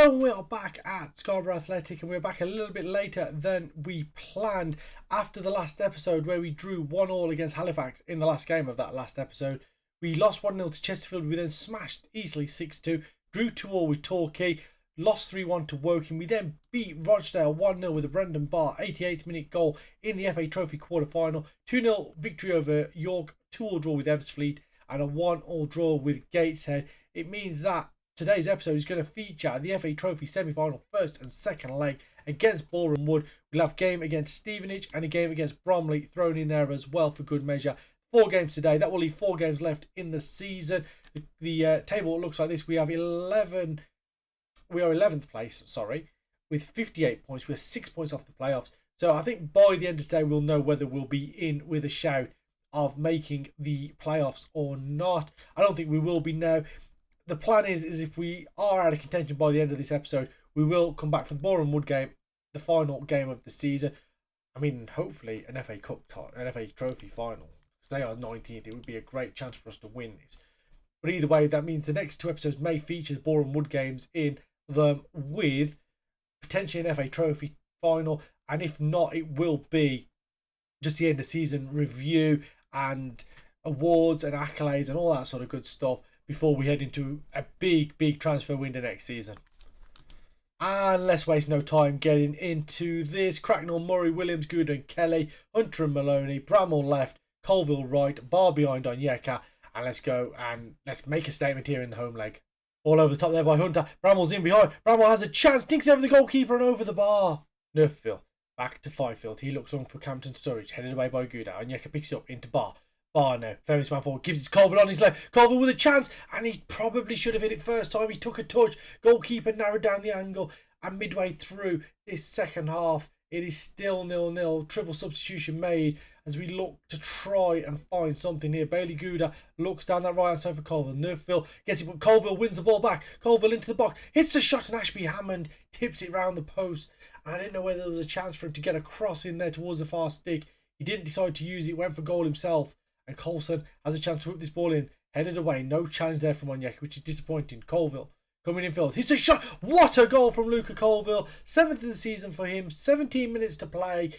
Hello, we are back at Scarborough Athletic, and we're back a little bit later than we planned after the last episode where we drew 1-1 against Halifax in the last game of that last episode. We lost 1-0 to Chesterfield, we then smashed easily 6-2, drew 2-2 with Torquay, lost 3-1 to Woking. We then beat Rochdale 1-0 with a Brendan Barr 88th minute goal in the F.A Trophy quarter-final, 2-0 victory over York, 2-2 draw with Ebbsfleet, and a 1-1 draw with Gateshead. It means that today's episode is going to feature the F.A Trophy semi-final first and second leg against Boreham Wood. We'll have a game against Stevenage and a game against Bromley thrown in there as well for good measure. 4 games today. That will leave 4 games left in the season. The table looks like this. We have 11. We are 11th place, with 58 points. We're 6 points off the playoffs. So I think by the end of today we'll know whether we'll be in with a shout of making the playoffs or not. I don't think we will be now. The plan is if we are out of contention by the end of this episode, we will come back for the Boreham Wood game, the final game of the season. I mean, hopefully an FA Trophy final. If they are 19th, it would be a great chance for us to win this. But either way, that means the next 2 episodes may feature the Boreham Wood games in them with potentially an FA Trophy final. And if not, it will be just the end of season review and awards and accolades and all that sort of good stuff before we head into a big transfer window next season. And let's waste no time getting into this. Cracknell, Murray, Williams, Good and Kelly, Hunter and Maloney, Bramall left, Colville right, Barr behind Onyeka. And let's go and let's make a statement here in the home leg. All over the top there by Hunter. Bramall's in behind. Bramall has a chance. Dinks over the goalkeeper and over the bar. Nerfville back to Fifield. He looks on for Campton Sturridge. Headed away by Gouda. Onyeka picks it up into Barr. Barr now, fairest man forward, gives it to Colville on his left. Colville with a chance, and he probably should have hit it first time. He took a touch. Goalkeeper narrowed down the angle, and midway through this second half, it is still 0-0. Triple substitution made as we look to try and find something here. Bailey Gouda looks down that right hand side for Colville. Nerfville gets it, but Colville wins the ball back. Colville into the box, hits the shot, and Ashby Hammond tips it round the post. And I didn't know whether there was a chance for him to get a cross in there towards the far stick. He didn't decide to use it, went for goal himself. And Coulson has a chance to whip this ball in. Headed away. No challenge there from Onyeka, which is disappointing. Colville coming in field. Hits a shot. What a goal from Luca Colville. 7th of the season for him. 17 minutes to play.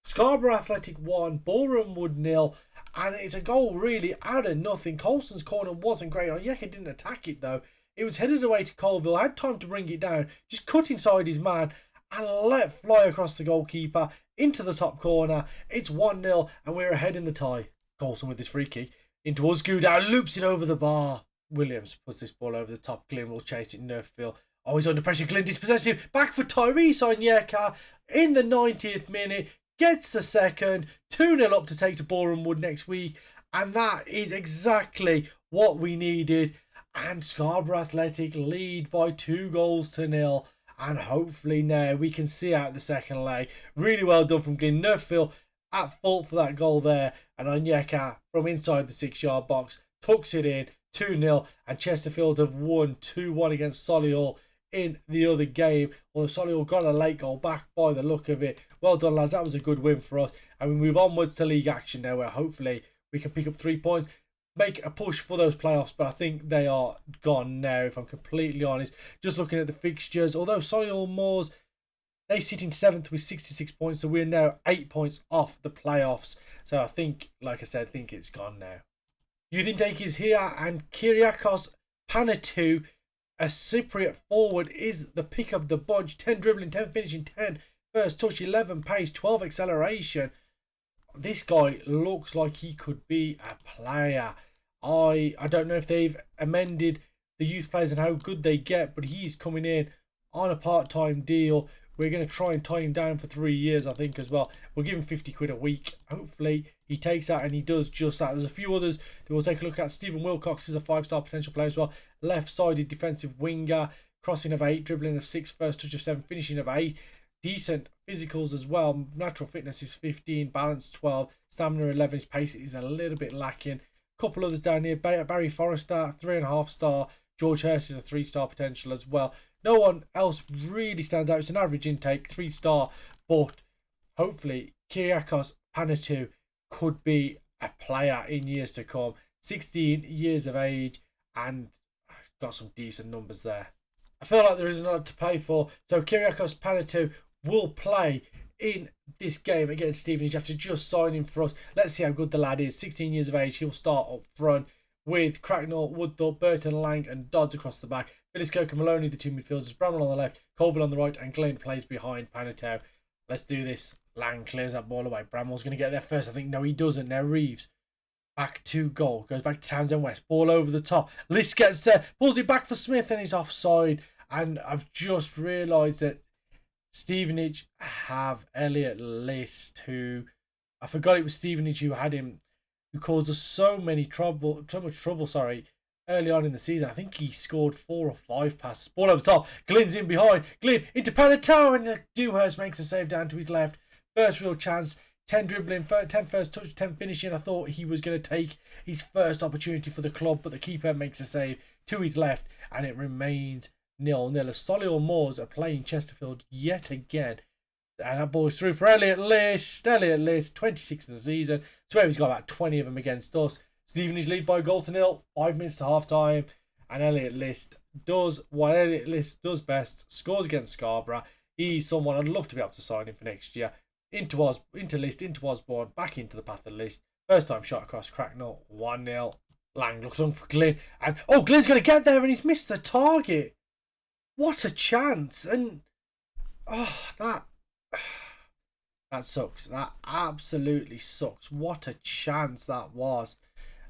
Scarborough Athletic 1. Boreham Wood 0. And it's a goal really out of nothing. Coulson's corner wasn't great. Onyeka didn't attack it though. It was headed away to Colville. Had time to bring it down. Just cut inside his man. And let fly across the goalkeeper. Into the top corner. It's 1-0. And we're ahead in the tie. Coulson with his free kick in towards Gouda, loops it over the bar. Williams puts this ball over the top. Glyn will chase it. Nerfville. Oh, he's under pressure. Glyn dispossessive. Back for Tyrese Onyeka in the 90th minute. Gets the second. 2-0 up to take to Boreham Wood next week. And that is exactly what we needed. And Scarborough Athletic lead by 2-0. And hopefully now we can see out the second leg. Really well done from Glyn. Nerfville at fault for that goal there, and Onyeka from inside the 6-yard box tucks it in 2-0, and Chesterfield have won 2-1 against Solihull in the other game. Well, Solihull got a late goal back by the look of it. Well done, lads. That was a good win for us, and we move onwards to league action now, where hopefully we can pick up 3 points, make a push for those playoffs, but I think they are gone now, if I'm completely honest. Just looking at the fixtures, although Solihull Moors, they sit in 7th with 66 points, so we're now 8 points off the playoffs. So I think, like I said, I think it's gone now. Youth intake is here, and Kyriakos Panatou, a Cypriot forward, is the pick of the bunch. 10 dribbling, 10 finishing, 10 first touch, 11 pace, 12 acceleration. This guy looks like he could be a player. I don't know if they've amended the youth players and how good they get, but he's coming in on a part-time deal. We're going to try and tie him down for 3 years, I think, as well. We'll give him 50 quid a week. Hopefully, he takes that and he does just that. There's a few others that we'll take a look at. Stephen Wilcox is a 5-star potential player as well. Left-sided defensive winger. Crossing of 8, dribbling of 6, first touch of 7, finishing of 8. Decent physicals as well. Natural fitness is 15, balance 12, stamina 11. His pace is a little bit lacking. A couple others down here. Barry Forrester, 3.5-star. George Hurst is a 3-star potential as well. No one else really stands out. It's an average intake, 3-star, but hopefully Kyriakos Panatou could be a player in years to come. 16 years of age and got some decent numbers there. I feel like there isn't a lot to pay for. So Kyriakos Panatou will play in this game against Stevenage after just signing for us. Let's see how good the lad is. 16 years of age. He'll start up front with Cracknell, Woodthorpe, Burton, Lang and Dodds across the back. Phyllis Kirk and Maloney, the two midfielders. Bramwell on the left, Colville on the right, and Glenn plays behind Panatou. Let's do this. Lang clears that ball away. Bramwell's going to get there first. I think, no, he doesn't. Now Reeves. Back to goal. Goes back to Townsend West. Ball over the top. List gets there. Pulls it back for Smith and he's offside. And I've just realised that Stevenage have Elliot List, who... I forgot it was Stevenage who had him, who caused us so much trouble, early on in the season. I think he scored 4 or 5 passes. Ball over the top. Glenn's in behind. Glenn into Panatou and Dewhurst makes a save down to his left. First real chance. 10 dribbling, 10 first touch, 10 finishing. I thought he was going to take his first opportunity for the club, but the keeper makes a save to his left, and it remains 0-0. As Solihull Moors are playing Chesterfield yet again. And that ball is through for Elliot List. Elliot List, 26 of the season. So he's got about 20 of them against us. Stevenage lead by a goal to 0, 5 minutes to half time. And Elliot List does what Elliot List does best, scores against Scarborough. He's someone I'd love to be able to sign him for next year. Into List, into Osborne, back into the path of the List. First time shot across Cracknell, 1-0. Lang looks on for Glynn. And, oh, Glynn's going to get there and he's missed the target. What a chance. And, oh, that sucks. That absolutely sucks. What a chance that was.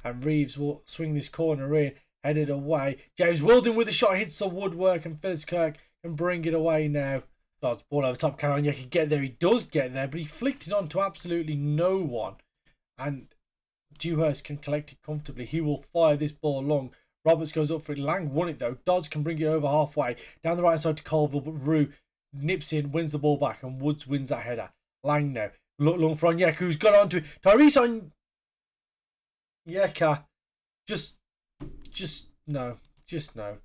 And Reeves will swing this corner in, headed away. James Wilden with a shot, hits the woodwork, and Phyllis Kirk can bring it away now. Dodds ball over top. Caranya can get there. He does get there, but he flicked it on to absolutely no one. And Dewhurst can collect it comfortably. He will fire this ball long. Roberts goes up for it. Lang won it though. Dodds can bring it over halfway. Down the right side to Colville, but Rue nips in, wins the ball back, and Woods wins that header. Lang now. Look long for Onyeka, who's got onto it. Tyrese Onyeka. Just no.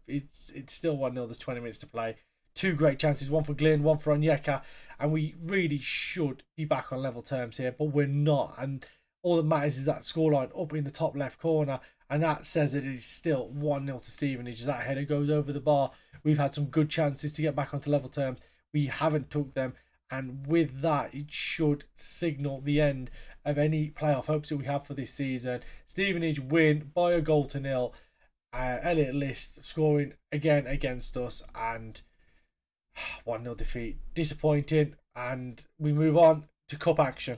It's still 1-0. There's 20 minutes to play. 2 great chances, one for Glynn, one for Onyeka, and we really should be back on level terms here, but we're not. And all that matters is that scoreline up in the top left corner, and that says that it is still 1-0 to Stevenage. As that header goes over the bar, we've had some good chances to get back onto level terms. We haven't took them, and with that, it should signal the end of any playoff hopes that we have for this season. Stevenage win by a goal to 0. Elliot List scoring again against us, and 1-0 defeat. Disappointing. And we move on to cup action.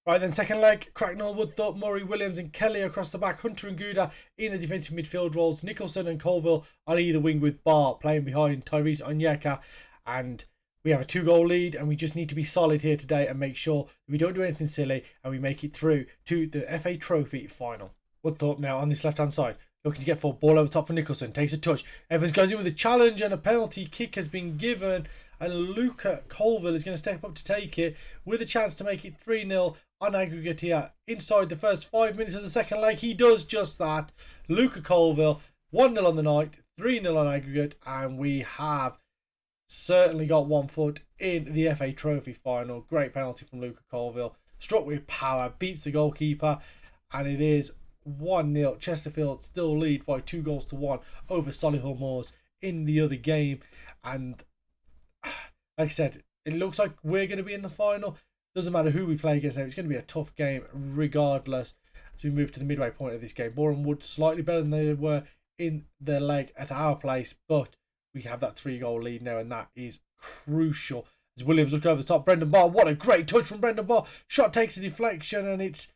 Right then, second leg. Cracknell, Woodthorpe, Murray, Williams and Kelly across the back. Hunter and Gouda in the defensive midfield roles. Nicholson and Colville on either wing with Barr playing behind Tyrese Onyeka. And we have a 2-goal lead, and we just need to be solid here today and make sure we don't do anything silly and we make it through to the FA Trophy final. Woodthorpe now on this left-hand side. Looking to get forward, ball over top for Nicholson, takes a touch. Evans goes in with a challenge and a penalty kick has been given. And Luca Colville is going to step up to take it with a chance to make it 3-0 on aggregate here. Inside the first 5 minutes of the second leg, he does just that. Luca Colville, 1-0 on the night, 3-0 on aggregate. And we have certainly got 1 foot in the FA Trophy final. Great penalty from Luca Colville. Struck with power, beats the goalkeeper. And it is 1-0. Chesterfield still lead by 2-1 over Solihull Moors in the other game. And like I said, it looks like we're going to be in the final. Doesn't matter who we play against now. It's going to be a tough game regardless. As we move to the midway point of this game, Boreham Wood slightly better than they were in their leg at our place, but we have that 3-goal lead now, and that is crucial. As Williams look over the top, Brendan Barr. What a great touch from Brendan Barr. Shot takes a deflection, and it's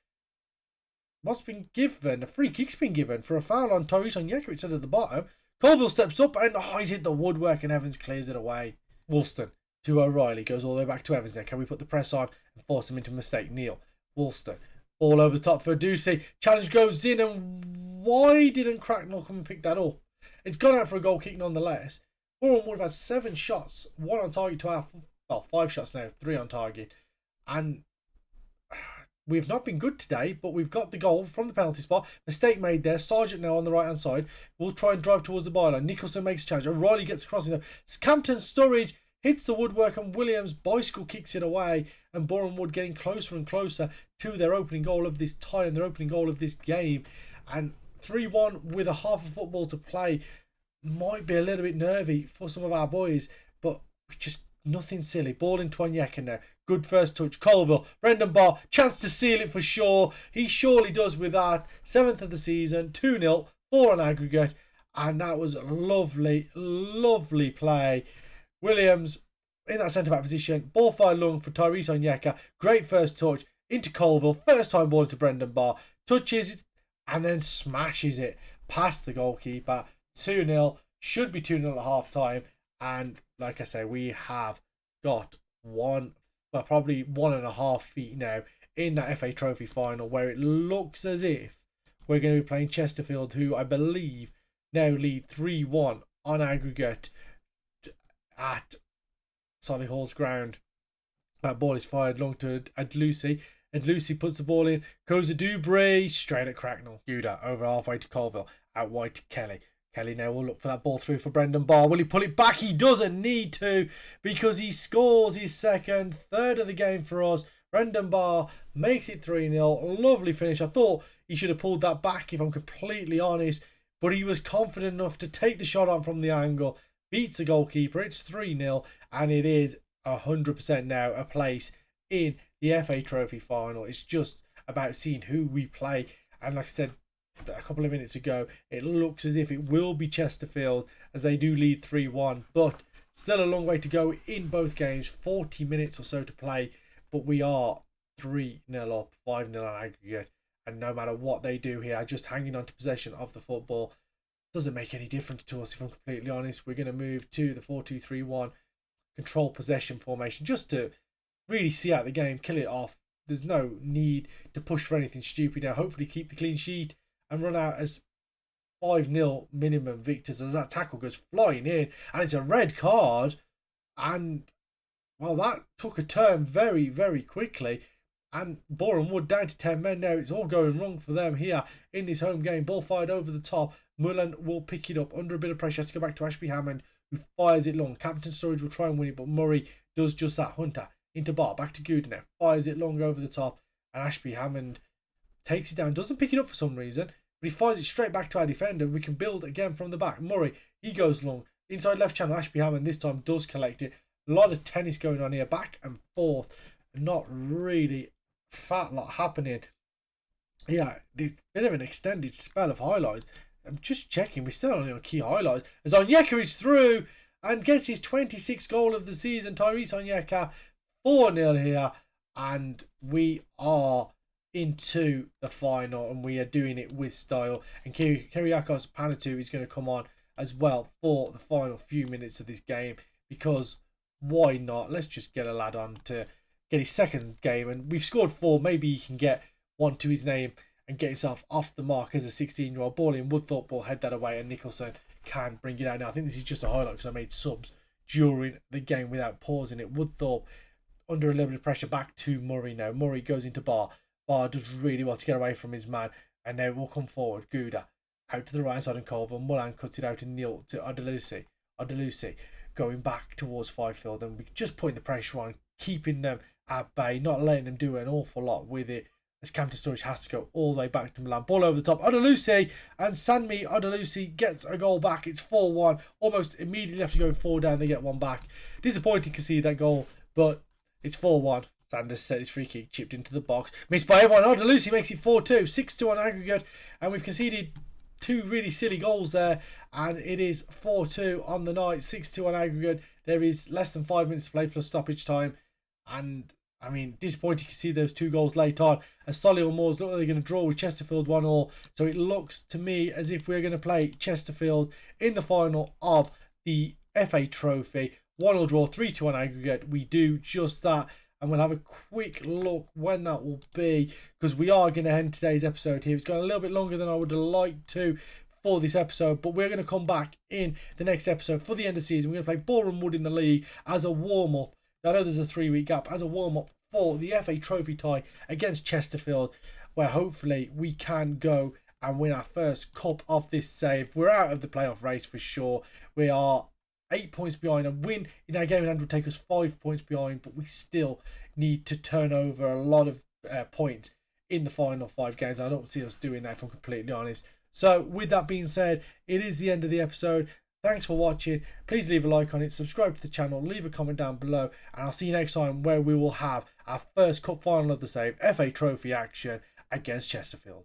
what's been given. A free kick's been given for a foul on Tyrese Onyeka. It said at the bottom. Colville steps up, and he's hit the woodwork, and Evans clears it away. Woolston to O'Reilly, goes all the way back to Evans now. Can we put the press on and force him into a mistake? Neil, Woolston, ball over the top for Ducey. Challenge goes in, and why didn't Cracknell come and pick that up? It's gone out for a goal kick nonetheless. Boreham would have had 7 shots, 1 on target to our, 5 shots now, 3 on target. And we've not been good today, but we've got the goal from the penalty spot. Mistake made there. Sargent now on the right-hand side. We'll try and drive towards the byline. Nicholson makes a challenge. O'Reilly gets across in there. Campton Sturridge hits the woodwork, and Williams bicycle kicks it away. And Boreham Wood getting closer and closer to their opening goal of this tie and their opening goal of this game. And 3-1 with a half of football to play. might be a little bit nervy for some of our boys, but just nothing silly. Ball into Onyeka now. Good first touch. Colville. Brendan Barr. Chance to seal it for sure. He surely does with that. 7th of the season. 2-0. 4 on aggregate. And that was a lovely, lovely play. Williams in that centre-back position. Ball fired long for Tyrese Onyeka. Great first touch. Into Colville. First time ball into Brendan Barr. Touches it and then smashes it past the goalkeeper. 2-0. Should be 2-0 at half time. And like I say, we have got probably 1.5 feet now in that FA Trophy final, where it looks as if we're going to be playing Chesterfield, who I believe now lead 3-1 on aggregate at Solihull's ground. That ball is fired long to Adlusi. Adlusi puts the ball in. Goes to Dubray. Straight at Cracknell. Judah over halfway to Colville. Out wide to Kelly. Kelly now will look for that ball through for Brendan Barr. Will he pull it back? He doesn't need to, because he scores his third of the game for us. Brendan Barr makes it 3-0. Lovely finish. I thought he should have pulled that back, if I'm completely honest. But he was confident enough to take the shot on from the angle. Beats the goalkeeper. It's 3-0. And it is 100% now a place in the FA Trophy final. It's just about seeing who we play. And like I said a couple of minutes ago, it looks as if it will be Chesterfield, as they do lead 3-1, but still a long way to go in both games. 40 minutes or so to play, but we are 3-0 up, 5-0 on aggregate, and no matter what they do here, just hanging on to possession of the football doesn't make any difference to us, if I'm completely honest. We're going to move to the 4-2-3-1 control possession formation just to really see out the game, kill it off. There's no need to push for anything stupid now. Hopefully keep the clean sheet and run out as 5-0 minimum victors, as that tackle goes flying in. And it's a red card. And, well, that took a turn very, very quickly. And Boreham Wood down to 10 men now. It's all going wrong for them here in this home game. Ball fired over the top. Mullen will pick it up under a bit of pressure. Has to go back to Ashby Hammond, who fires it long. Captain Sturridge will try and win it, but Murray does just that. Hunter into Barr. Back to Gooden now. Fires it long over the top. And Ashby Hammond takes it down. Doesn't pick it up for some reason, but he fires it straight back to our defender. We can build again from the back. Murray, he goes long. Inside left channel, Ashby Hammond this time does collect it. A lot of tennis going on here, back and forth. Not really fat lot happening. Yeah, there's a bit of an extended spell of highlights. I'm just checking, we're still only on key highlights. As Onyeka is through and gets his 26th goal of the season. Tyrese Onyeka, 4-0 here. And we are into the final, and we are doing it with style. And Kyriakos Panatu is going to come on as well for the final few minutes of this game, because why not? Let's just get a lad on to get his second game, and we've scored 4. Maybe he can get one to his name and get himself off the mark as a 16-year-old. Ball in, Woodthorpe will head that away, and Nicholson can bring it out. Now I think this is just a highlight because I made subs during the game without pausing it. Woodthorpe under a little bit of pressure, back to Murray now. Murray goes into Barr. Barr does really well to get away from his man, and now we'll come forward. Gouda out to the right side and Colville. Mullan cuts it out and Neil to Odelusi. Odelusi going back towards Fifield, and we just putting the pressure on, keeping them at bay, not letting them do an awful lot with it, as Captain Sturridge has to go all the way back to Milan. Ball over the top, Odelusi, and Sanmi Odelusi gets a goal back. It's 4-1, almost immediately after going 4 down, they get one back. Disappointing to see that goal, but it's 4-1. Sanders set his free kick, chipped into the box, missed by everyone. Odelusi makes it 4-2, 6-2 on aggregate, and we've conceded 2 really silly goals there, and it is 4-2 on the night, 6-2 on aggregate. There is less than 5 minutes to play plus stoppage time, and I mean, disappointing to see those 2 goals late on, as Solihull Moors look like they're going to draw with Chesterfield 1-1. So it looks to me as if we're going to play Chesterfield in the final of the FA Trophy. 1-1 draw, 3-2 on aggregate. We do just that, and we'll have a quick look when that will be, because we are going to end today's episode here. It's gone a little bit longer than I would have liked to for this episode, but we're going to come back in the next episode for the end of the season. We're going to play Boreham Wood in the league as a warm-up. I know there's a 3-week gap, as a warm-up for the FA Trophy tie against Chesterfield, where hopefully we can go and win our first cup of this save. We're out of the playoff race for sure. We are 8 points behind. A win in our game in hand would take us 5 points behind, but we still need to turn over a lot of points in the final 5 games. I don't see us doing that, if I'm completely honest. So with that being said, it is the end of the episode. Thanks for watching. Please leave a like on it, subscribe to the channel, leave a comment down below, and I'll see you next time where we will have our first cup final of the same FA Trophy action against Chesterfield.